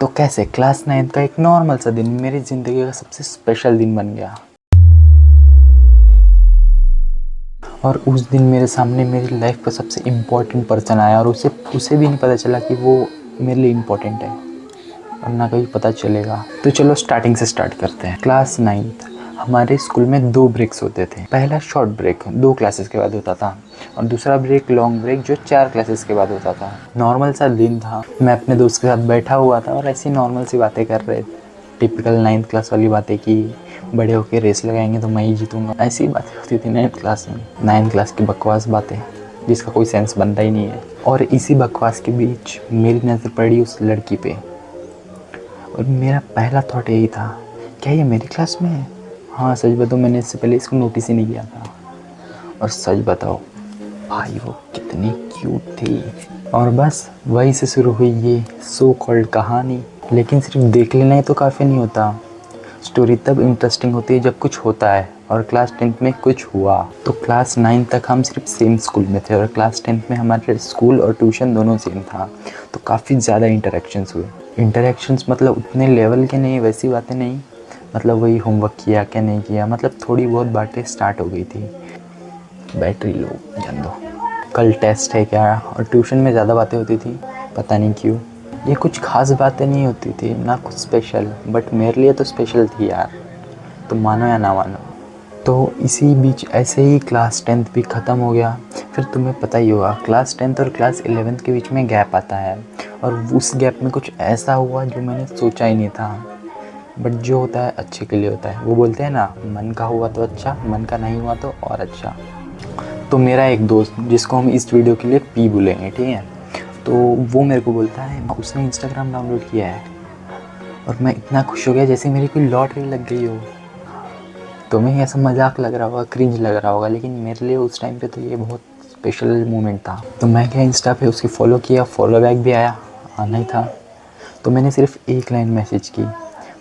तो कैसे क्लास 9 का एक नॉर्मल सा दिन मेरी ज़िंदगी का सबसे स्पेशल दिन बन गया। और उस दिन मेरे सामने मेरी लाइफ का सबसे इम्पोर्टेंट पर्सन आया और उसे भी नहीं पता चला कि वो मेरे लिए इम्पोर्टेंट है और ना कभी पता चलेगा। तो चलो स्टार्टिंग से स्टार्ट करते हैं। क्लास 9th हमारे स्कूल में 2 ब्रेक्स होते थे। पहला शॉर्ट ब्रेक 2 क्लासेस के बाद होता था और दूसरा ब्रेक लॉन्ग ब्रेक जो 4 क्लासेस के बाद होता था। नॉर्मल सा दिन था, मैं अपने दोस्त के साथ बैठा हुआ था और ऐसी नॉर्मल सी बातें कर रहे थे। टिपिकल 9th क्लास वाली बातें की बड़े होके रेस लगाएंगे तो मैं ही जीतूंगा, ऐसी ही बातें होती थी 9th क्लास में। 9th क्लास की बकवास बातें जिसका कोई सेंस बनता ही नहीं है। और इसी बकवास के बीच मेरी नज़र पड़ी उस लड़की पे और मेरा पहला थॉट यही था, क्या ये मेरी क्लास में है? हाँ सच बताओ, मैंने इससे पहले इसको नोटिस ही नहीं किया था। और सच बताओ भाई वो कितनी क्यूट थी। और बस वहीं से शुरू हुई ये सो कॉल्ड कहानी। लेकिन सिर्फ देख लेना ही तो काफ़ी नहीं होता, स्टोरी तब इंटरेस्टिंग होती है जब कुछ होता है। और क्लास 10th में कुछ हुआ। तो क्लास 9 तक हम सिर्फ सेम स्कूल में थे और क्लास 10th में हमारे स्कूल और ट्यूशन दोनों सेम था। तो काफ़ी ज़्यादा इंटरेक्शंस हुए। इंटरेक्शंस मतलब उतने लेवल के नहीं, वैसी बातें नहीं, मतलब वही होमवर्क किया क्या नहीं किया, मतलब थोड़ी बहुत बातें स्टार्ट हो गई थी। बैटरी लो जान दो, कल टेस्ट है क्या, और ट्यूशन में ज़्यादा बातें होती थी, पता नहीं क्यों। ये कुछ खास बातें नहीं होती थी ना, कुछ स्पेशल, बट मेरे लिए तो स्पेशल थी यार, तो मानो या ना मानो। तो इसी बीच ऐसे ही क्लास 10th भी ख़त्म हो गया। फिर तुम्हें पता ही होगा क्लास 10th और क्लास 11th के बीच में गैप आता है और उस गैप में कुछ ऐसा हुआ जो मैंने सोचा ही नहीं था। बट जो होता है अच्छे के लिए होता है, वो बोलते हैं ना, मन का हुआ तो अच्छा, मन का नहीं हुआ तो और अच्छा। तो मेरा एक दोस्त जिसको हम इस वीडियो के लिए पी बोलेंगे, ठीक है, तो वो मेरे को बोलता है उसने इंस्टाग्राम डाउनलोड किया है और मैं इतना खुश हो गया जैसे मेरी कोई लॉटरी लग गई हो। तुम्हें ऐसा मजाक लग रहा होगा, क्रिंज लग रहा होगा, लेकिन मेरे लिए उस टाइम पे तो ये बहुत स्पेशल मोमेंट था। तो मैं क्या इंस्टा पे उसकी फॉलो किया, फॉलो बैक भी आया, आना ही था। तो मैंने सिर्फ एक लाइन मैसेज की,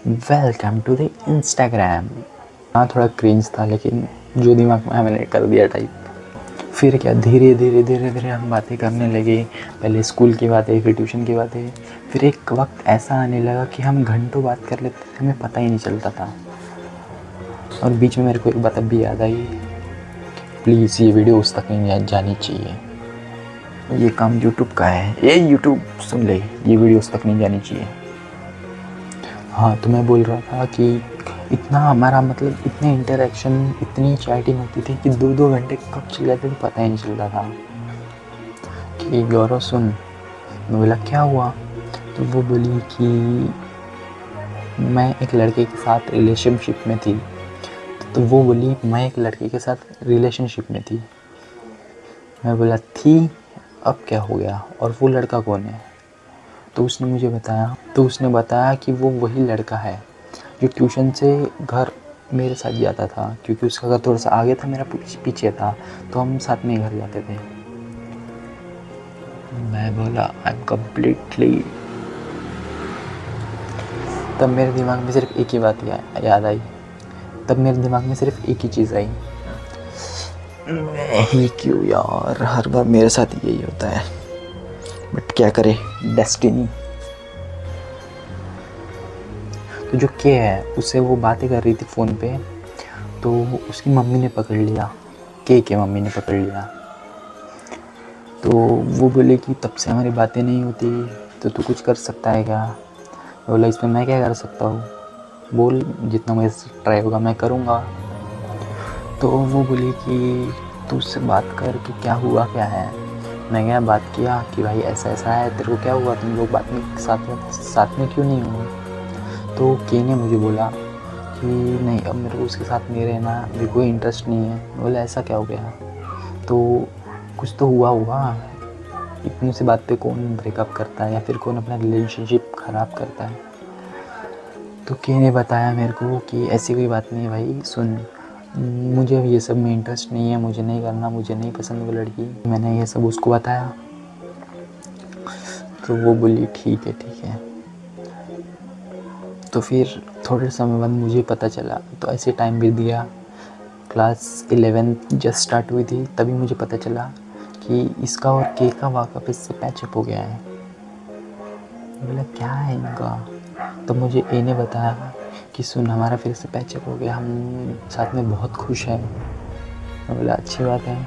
वेलकम टू द इंस्टाग्राम। हाँ थोड़ा क्रिंज था लेकिन जो दिमाग में आया मैंने कर दिया टाइप। फिर क्या धीरे धीरे धीरे धीरे हम बातें करने लगे, पहले स्कूल की बातें, फिर ट्यूशन की बातें। फिर एक वक्त ऐसा आने लगा कि हम घंटों बात कर लेते थे, हमें पता ही नहीं चलता था। और बीच में मेरे को एक बात अब भी याद आई, प्लीज़ ये वीडियो उस तक नहीं जानी चाहिए। ये काम यूट्यूब का है, ये यूट्यूब सुन ले, ये वीडियो उस तक नहीं जानी चाहिए। हाँ तो मैं बोल रहा था कि इतना हमारा मतलब इतने इंटरेक्शन, इतनी चैटिंग होती थी कि 2-2 घंटे कब चले जाते थे पता ही नहीं चलता था। कि गौरव सुन, मैं बोला क्या हुआ? तो वो बोली कि मैं एक लड़के के साथ रिलेशनशिप में थी। तो वो बोली मैं एक लड़के के साथ रिलेशनशिप में थी। मैं बोला थी, अब क्या हो गया और वो लड़का कौन है? तो उसने बताया कि वो वही लड़का है जो ट्यूशन से घर मेरे साथ जाता था, क्योंकि उसका घर थोड़ा सा आगे था, मेरा पीछे था, तो हम साथ में घर जाते थे। मैं बोला आई एम कम्प्लीटली। तब मेरे दिमाग में सिर्फ एक ही बात याद आई, तब मेरे दिमाग में सिर्फ एक ही चीज़ आई, मैं ही क्यों यार, हर बार मेरे साथ यही होता है, बट क्या करे, डेस्टिनी। तो जो के है उससे वो बातें कर रही थी फ़ोन पे, तो उसकी मम्मी ने पकड़ लिया, के मम्मी ने पकड़ लिया। तो वो बोले कि तब से हमारी बातें नहीं होती, तो तू कुछ कर सकता है क्या? बोला इसमें मैं क्या कर सकता हूँ, बोल, जितना मुझे ट्राई होगा मैं करूँगा। तो वो बोली कि तू उससे बात कर कि क्या हुआ क्या है। मैं क्या बात किया कि भाई ऐसा ऐसा है, तेरे को क्या हुआ, तुम लोग बात में साथ में क्यों नहीं हो? तो के ने मुझे बोला कि नहीं अब मेरे को उसके साथ नहीं रहना, मेरे को इंटरेस्ट नहीं है। बोला ऐसा क्या हो गया? तो कुछ तो हुआ होगा, इतनी सी बात पे कौन ब्रेकअप करता है या फिर कौन अपना रिलेशनशिप ख़राब करता है। तो के ने बताया मेरे को कि ऐसी कोई बात नहीं है भाई, सुन, मुझे ये सब में इंटरेस्ट नहीं है, मुझे नहीं करना, मुझे नहीं पसंद वो लड़की। मैंने ये सब उसको बताया, तो वो बोली ठीक है। तो फिर थोड़े समय बाद मुझे पता चला, तो ऐसे टाइम बीत गया, क्लास 11th जस्ट स्टार्ट हुई थी, तभी मुझे पता चला कि इसका और के का वाकई इससे पैचअप हो गया है। बोला क्या है इनका। तो मुझे ए ने बताया कि सुन हमारा फिर से पैचअप हो गया, हम साथ में बहुत खुश हैं। मैं बोला अच्छी बात है।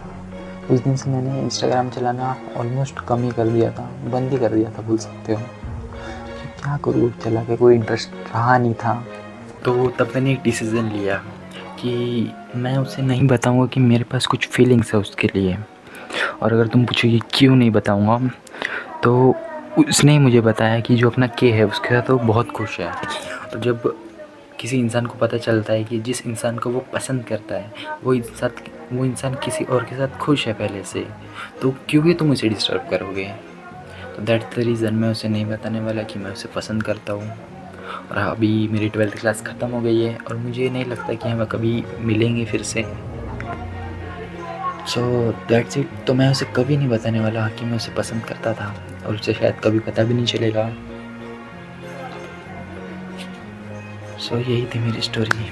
उस दिन से मैंने इंस्टाग्राम चलाना ऑलमोस्ट कम ही कर दिया था, बंद ही कर दिया था बोल सकते हो। कि क्या करूँ, चला के कोई इंटरेस्ट रहा नहीं था। तो तब मैंने एक डिसीज़न लिया कि मैं उसे नहीं बताऊंगा कि मेरे पास कुछ फीलिंग्स है उसके लिए। और अगर तुम पूछोगे क्यों नहीं बताऊंगा, तो उसने मुझे बताया कि जो अपना के है उसके साथ वो बहुत खुश है। तो जब किसी इंसान को पता चलता है कि जिस इंसान को वो पसंद करता है वो इंसान किसी और के साथ खुश है पहले से, तो क्यों ही तुम उसे डिस्टर्ब करोगे। तो दैट्स द रीज़न मैं उसे नहीं बताने वाला कि मैं उसे पसंद करता हूँ। और अभी मेरी 12th क्लास ख़त्म हो गई है और मुझे नहीं लगता कि हम कभी मिलेंगे फिर से। So that's it. तो मैं उसे कभी नहीं बताने वाला कि मैं उसे पसंद करता था, और उसे शायद कभी पता भी नहीं चलेगा। सो यही थी मेरी स्टोरी।